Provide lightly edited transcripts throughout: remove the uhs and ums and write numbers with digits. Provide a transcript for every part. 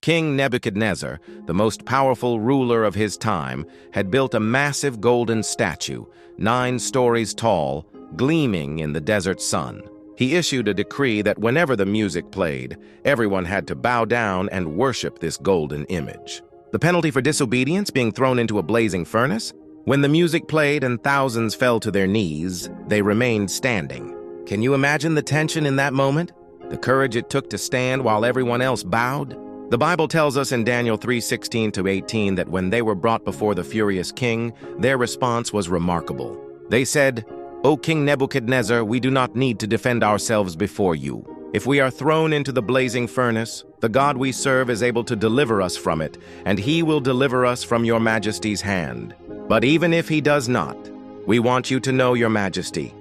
King Nebuchadnezzar, the most powerful ruler of his time, had built a massive golden statue, 9 stories tall, gleaming in the desert sun. He issued a decree that whenever the music played, everyone had to bow down and worship this golden image. The penalty for disobedience being thrown into a blazing furnace? When the music played and thousands fell to their knees, they remained standing. Can you imagine the tension in that moment? The courage it took to stand while everyone else bowed? The Bible tells us in Daniel 3:16-18 that when they were brought before the furious king, their response was remarkable. They said, "O King Nebuchadnezzar, we do not need to defend ourselves before you. If we are thrown into the blazing furnace, the God we serve is able to deliver us from it, and he will deliver us from your majesty's hand. But even if he does not, we want you to know, your majesty,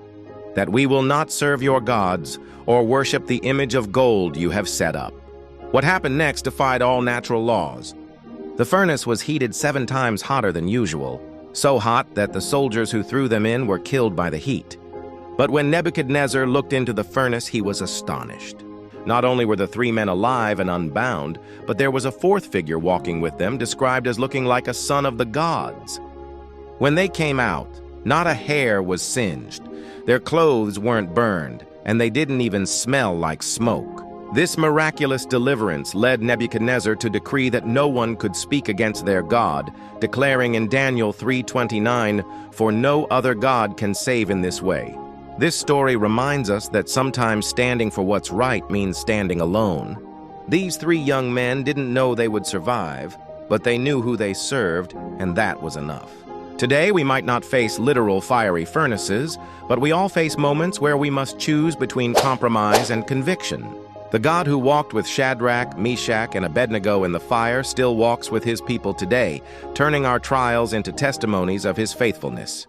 that we will not serve your gods or worship the image of gold you have set up." What happened next defied all natural laws. The furnace was heated 7 times hotter than usual, so hot that the soldiers who threw them in were killed by the heat. But when Nebuchadnezzar looked into the furnace, he was astonished. Not only were the 3 men alive and unbound, but there was a 4th figure walking with them, described as looking like a son of the gods. When they came out, not a hair was singed, their clothes weren't burned, and they didn't even smell like smoke. This miraculous deliverance led Nebuchadnezzar to decree that no one could speak against their God, declaring in Daniel 3:29, "For no other God can save in this way." This story reminds us that sometimes standing for what's right means standing alone. These 3 young men didn't know they would survive, but they knew who they served, and that was enough. Today, we might not face literal fiery furnaces, but we all face moments where we must choose between compromise and conviction. The God who walked with Shadrach, Meshach, and Abednego in the fire still walks with his people today, turning our trials into testimonies of his faithfulness.